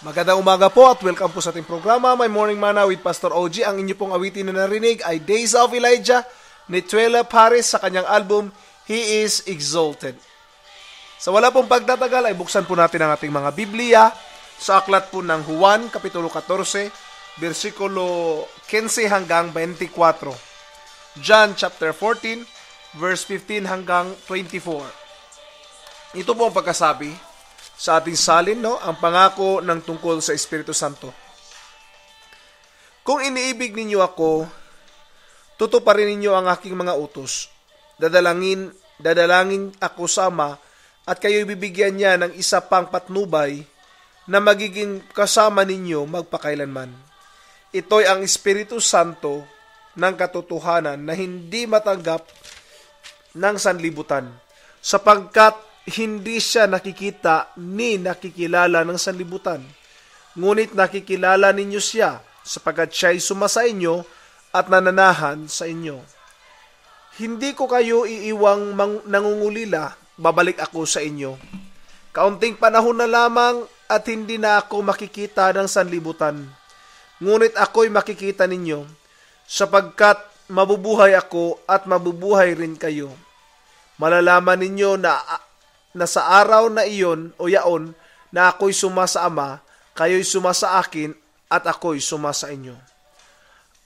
Magandang umaga po at welcome po sa ating programa, My Morning Manna with Pastor OG. Ang inyo pong awitin na narinig ay Days of Elijah ni Tuela Paris sa kanyang album, He is Exalted. Sa wala pong pagtatagal ay buksan po natin ang ating mga Biblia sa aklat po ng Juan, Kapitulo 14, versikulo 15 hanggang 24. John chapter 14, verse 15 hanggang 24. Ito po ang pagkasabi sa ating salin, ang pangako ng tungkol sa Espiritu Santo. Kung iniibig ninyo ako, tutuparin ninyo ang aking mga utos. Dadalangin ako sa Ama, at kayo'y bibigyan niya ng isa pang patnubay na magiging kasama ninyo magpakailanman. Ito'y ang Espiritu Santo ng katotohanan na hindi matanggap ng sanlibutan, sapagkat hindi siya nakikita ni nakikilala ng sanlibutan. Ngunit nakikilala ninyo siya, sapagkat siya'y sumasa inyo at nananahan sa inyo. Hindi ko kayo iiwang nangungulila, babalik ako sa inyo. Kaunting panahon na lamang at hindi na ako makikita ng sanlibutan. Ngunit ako'y makikita ninyo, sapagkat mabubuhay ako at mabubuhay rin kayo. Malalaman ninyo na sa araw na iyon o yaon na ako'y suma sa Ama, kayo'y suma sa akin at ako'y suma sa inyo.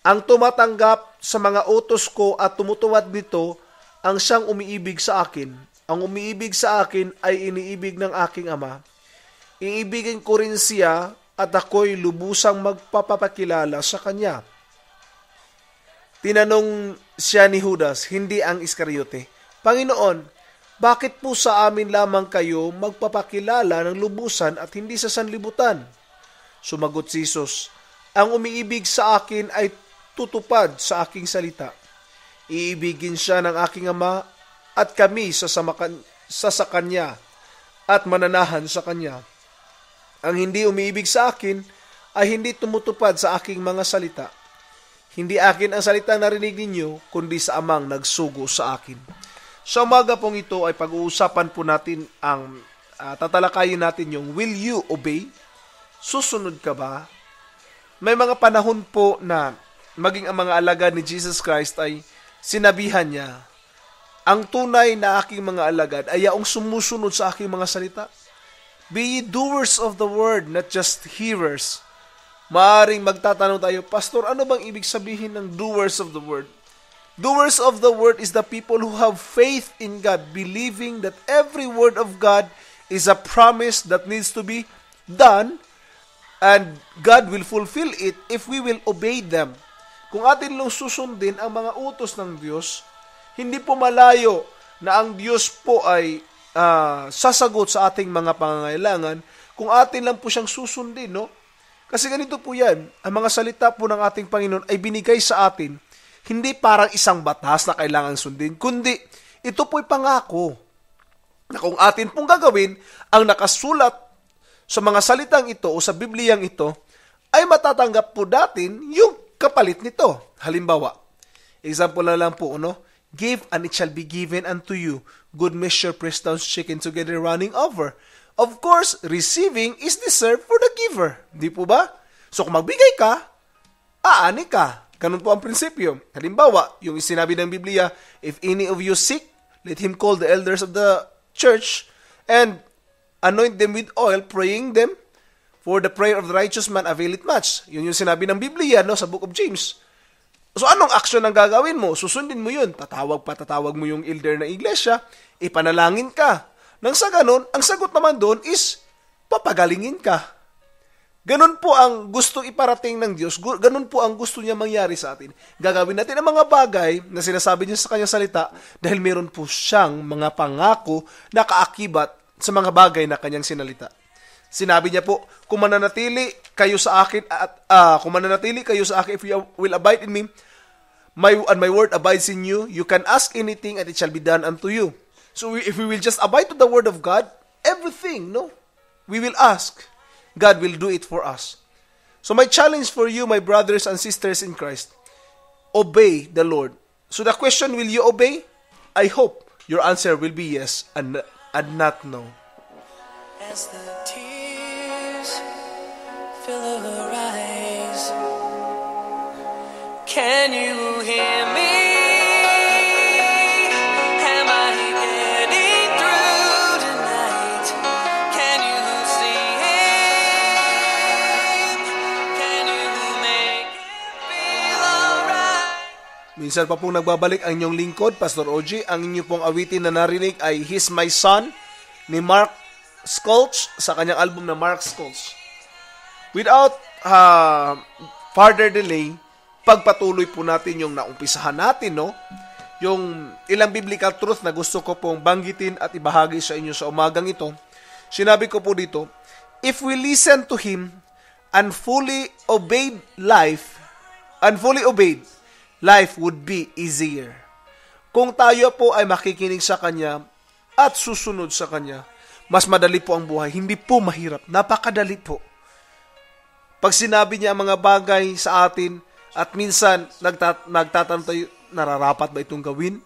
Ang tumatanggap sa mga utos ko at tumutuwad nito ang siyang umiibig sa akin. Ang umiibig sa akin ay iniibig ng aking Ama. Iibigin ko rin siya at ako'y lubusang magpapakilala sa kanya. Tinanong siya ni Judas, hindi ang Iscariote, Panginoon, bakit po sa amin lamang kayo magpapakilala ng lubusan at hindi sa sanlibutan? Sumagot si Jesus, ang umiibig sa akin ay tutupad sa aking salita. Iibigin siya ng aking Ama at kami sa kanya at mananahan sa kanya. Ang hindi umiibig sa akin ay hindi tumutupad sa aking mga salita. Hindi akin ang salitang narinig ninyo, kundi sa Amang nagsugo sa akin. Sa umaga pong ito ay pag-uusapan po natin tatalakayin natin yung will you obey? Susunod ka ba? May mga panahon po na maging ang mga alagad ni Jesus Christ ay sinabihan niya, ang tunay na aking mga alagad ay yaong sumusunod sa aking mga salita. Be ye doers of the word, not just hearers. Maaring magtatanong tayo, Pastor, ano bang ibig sabihin ng doers of the word? Doers of the word is the people who have faith in God, believing that every word of God is a promise that needs to be done, and God will fulfill it if we will obey them. Kung atin lang susundin ang mga utos ng Diyos, hindi po malayo na ang Diyos po ay sasagot sa ating mga pangangailangan kung atin lang po siyang susundin, no? Kasi ganito po yan, ang mga salita po ng ating Panginoon ay binigay sa atin hindi parang isang batas na kailangan sundin, kundi ito po'y pangako na kung atin pong gagawin ang nakasulat sa mga salitang ito o sa Bibliyang ito, ay matatanggap po natin yung kapalit nito. Halimbawa, example na lang po, give and it shall be given unto you. Good measure, pressed down, shaken together, running over. Of course, receiving is deserved for the giver. Di po ba? So kung magbigay ka, aani ka. Ganun po ang prinsipyo. Halimbawa, yung sinabi ng Biblia, if any of you sick, let him call the elders of the church and anoint them with oil, praying them, for the prayer of the righteous man availeth much. Yun yung sinabi ng Biblia sa Book of James. So anong action ang gagawin mo? Susundin mo yun. Tatawag mo yung elder na iglesia, ipanalangin ka. Nang sa ganun, ang sagot naman doon is, papagalingin ka. Ganun po ang gustong iparating ng Diyos. Ganun po ang gusto niya mangyari sa atin. Gagawin natin ang mga bagay na sinasabi niya sa kanyang salita dahil meron po siyang mga pangako na kaakibat sa mga bagay na kanyang sinalita. Sinabi niya po, kung mananatili kayo sa akin if you will abide in me, and my word abides in you, you can ask anything and it shall be done unto you. So if we will just abide to the word of God, everything, we will ask. God will do it for us. So my challenge for you, my brothers and sisters in Christ, obey the Lord. So the question, will you obey? I hope your answer will be yes and not no. As the tears fill her eyes. Can you hear me? Am I getting through tonight? Can you see him? Can you make it feel alright? Minsan pa pong nagbabalik ang inyong lingkod, Pastor OG. Ang inyo pong awitin na narinig ay He's My Son ni Mark Skolch sa kanyang album na Mark Skolch. Without further delay, pagpatuloy po natin yung naumpisahan natin, no? Yung ilang biblical truth na gusto ko pong banggitin at ibahagi sa inyo sa umagang ito. Sinabi ko po dito, if we listen to Him and fully obeyed, life would be easier. Kung tayo po ay makikinig sa Kanya at susunod sa Kanya, mas madali po ang buhay. Hindi po mahirap. Napakadali po. Pag sinabi niya ang mga bagay sa atin at minsan nagtatanong tayo, nararapat ba itong gawin?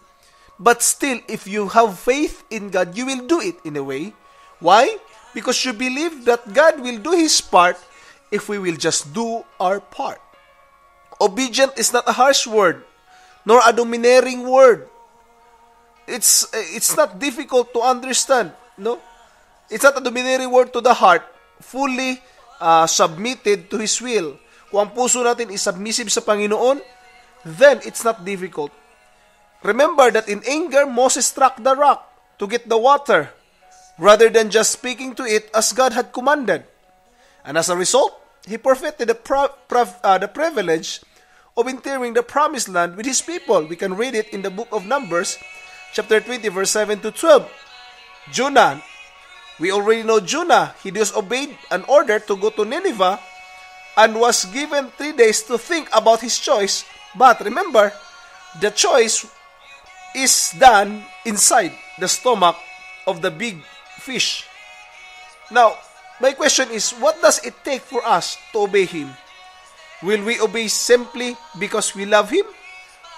But still, if you have faith in God, you will do it in a way. Why? Because you believe that God will do His part if we will just do our part. Obedient is not a harsh word, nor a domineering word. It's not difficult to understand, no? It's not a domineering word to the heart, fully submitted to His will. Kung ang puso natin is submissive sa Panginoon, then it's not difficult. Remember that in anger, Moses struck the rock to get the water, rather than just speaking to it as God had commanded. And as a result, he forfeited the privilege of entering the promised land with his people. We can read it in the book of Numbers, chapter 20, verse 7 to 12. Jonah, we already know Jonah. He disobeyed an order to go to Nineveh and was given 3 days to think about his choice. But remember, the choice is done inside the stomach of the big fish. Now, my question is, what does it take for us to obey Him? Will we obey simply because we love Him?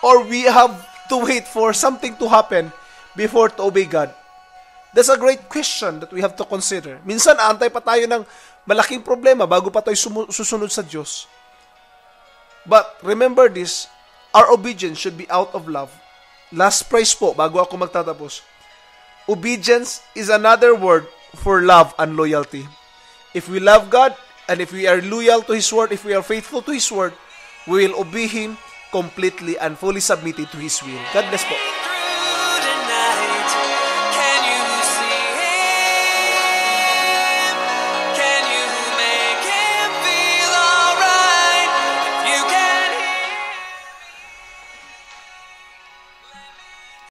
Or we have to wait for something to happen before to obey God? That's a great question that we have to consider. Minsan, aantay pa tayo ng malaking problema bago pa tayo susunod sa Diyos. But remember this, our obedience should be out of love. Last praise po, bago ako magtatapos. Obedience is another word for love and loyalty. If we love God, and if we are loyal to His word, if we are faithful to His word, we will obey Him completely and fully submitted to His will. God bless po.